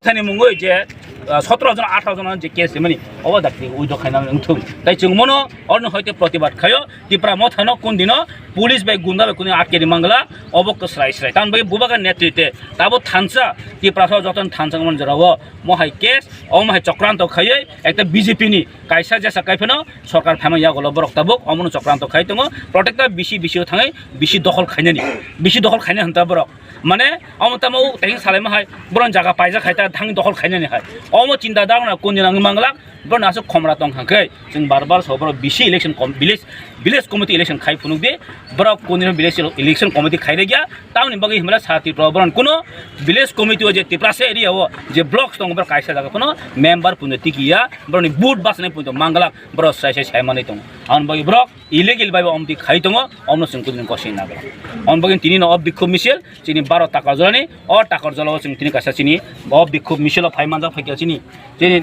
Tani mungo je 17 জন 18 জন যে case মানে অবদাক্তি with খাইনা নথুম তাই চুংমনো অন্য হইতে প্রতিবাদ খায় টিপ্রা মথানো কোন দিন পুলিশ বাই গুন্ডা বাই কোন আটকে মাংলা অবক্ত স্রাই স্রাই তান বাই বুবাগার নেতৃত্বে তাবো থানসা টিপ্রা সহ যতন থানসা মন জরাও মহাই কেস অমহাই চক্রান্ত খায় একটা বিজেপি নি কাইসা জেসা কাইফেনো সরকার ফামাইয়া গল বরক তাবক অমন চক্রান্ত খাই তঙ্গ প্রত্যেকটা বিশিও থাঙাই বিশি দখল খাইনানি বিশি দখল খাইনা হন্তা বরক মানে অমতামও তাই সালাইমা হাই বরন জায়গা পাইজা খাইতা থাং দখল খাইনানি হাই অম চিন্তা দাওনা কোন দিন মাংলা বরন আসো খমরা তং হাঙ্कै जों बार सब बिसि इलेक्शन विलेज कमिटी इलेक्शन खाई फुनुक दे बरक कोन दिन विलेज इलेक्शन कमिटी खाइरे गया ताउनि बगै हमरा साथी प्रबरण कुनो विलेज कमिटी जे टिप्रासे एरिया हो जे ब्लॉक्स दं बर काइसा जागा कुनो मेंबर पुनो तिकिया बरनि बुट बासने पुनो मांगला बर साइसे साइमानै दं आन बगै ब्लॉक इलिगल बाय अमति खाइ दङ अमनो जों कुदिन कसै नागला अन बगै तिनि न अब बिखुब मिसल चिनि 12 ताकारजलानि अ ताकारजलाव जों तिनि कासा चिनि अब बिखुब मिसल फाइमानजा फैया चिनि चिनि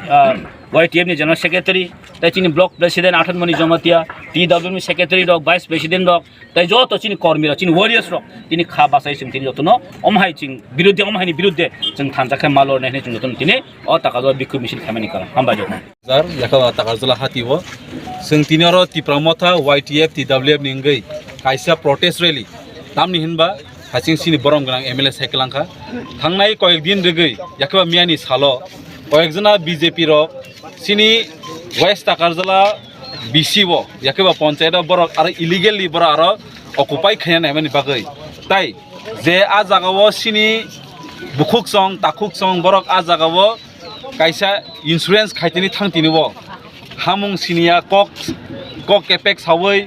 YTF ni general secretary tai chini block president athon mani jamatia TW ni secretary dok vice president dok tai jo to chini kormi ro chini warriors ro tini kha basai sing tini jotono omhai ching biruddhe omhai ni biruddhe jeng thanja khai malor ne chung joton tini o takajol bikhu misil khamani kara hamba jo jar yakha takarjala hatiwo sing tini ro Tipra motha YTF TWF ni ngai kaisa protest rally tamni hinba haching sini borom gang MLA saikilangkha thangnai koyek din regei yakha miani salo koyekjona BJP ro sini West Takarjala BCO yakeba panchayat borok aro illegally borok aro occupy khayna naimani bagai tai je a jagao sini bukhuk song takhuk song borok a jagao kaisa insurance khaitini thangtini bo hamung sinia kok epek sawai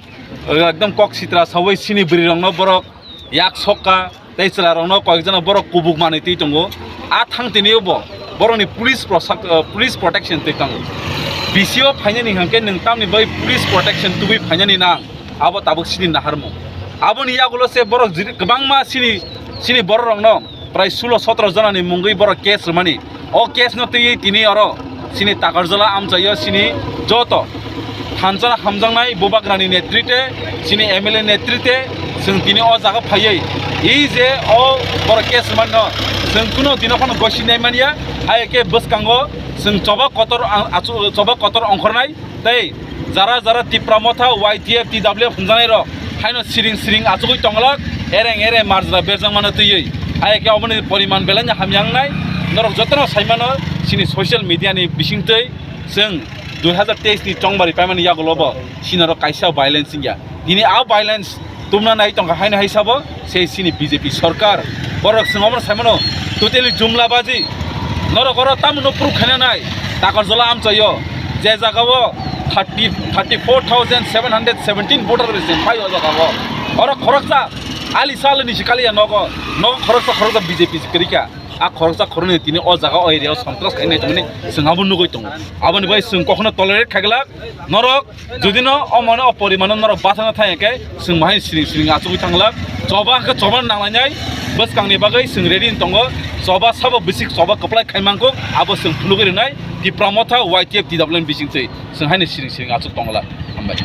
ekdom kok sitra sawai sini bri rongno borok yak sokka tai chela rongno koyekjona borok kubuk maniti tongo a thangtini bo boroni police protection tekang BCO फाइनानि हांके नोंथांनि बै police protection तुबि फाइनानि ना आबो ताबो सिनि नाहारमु आबोनि यागुलो से बर गोबां मा सिनि बर रंग न प्राय 16-17 जनानि मुंगै बर केस रमानि ओ केस न तै तिनि अरो सिनि ताकारजला आमचायो सिनि जतो थानजना हामजांनाय बोबाग्रानि नेतृत्वे सिनि MLA नेतृत्वे जों तिनि अ जागा फायै इ जे अ बर केस मान न जों कुनो दिनखन गसिनाय मानिया आयके बसकांगो जों चबा कतर अंखरनाय तै Zara Tipra motha YTF TWF हमजानाय र हायनो सिरिं आजुगै तंगलाक एरें मार्जरा बेरजां मानो तैयै आयके अबनि परिमान बेलानि हामयांनाय नरक जतन साइमानो सिनि सोशल मीडिया नि बिसिंतै जों 2023 नि टंगबारि पाइमानि यागलबो सिनारो काइसा भाइलेंस या दिनि आ भाइलेंस तुमना नाय तंगा हायनो हिसाबो से सिनि BJP सरकार बरक संगमर साइमानो टोटली जुमलाबाजी नरकर तामनो प्रुफ खानाय ताकारजला आमचायो जे जागाव 34,717 voter resen फायो जागाव और खरकसा आली सालनि सिकालिया नगो खरकसा BJP सिकरिका आ खरकसा खरने तिनि अ जागा एरिया सन्त्रास खाइनाय तमनि जोंहाबो नुगै दं आबनि बाय जों कखनो टलरेट खागला नरक जुदि न अमने अपरिमान नरक बाथाना थायके जों माहाय सिरिं आचुगै थांला जबा नांलायनाय बसकांनि बागै जों रेडि दङ जबा साबो बिसिक जबा कप्लाय खाइमांगो आबो जों फुलुगैनाय Tipra motha YTF TWF बिसिंसै जों हायनो सिरिं आचुग दंला हामबाय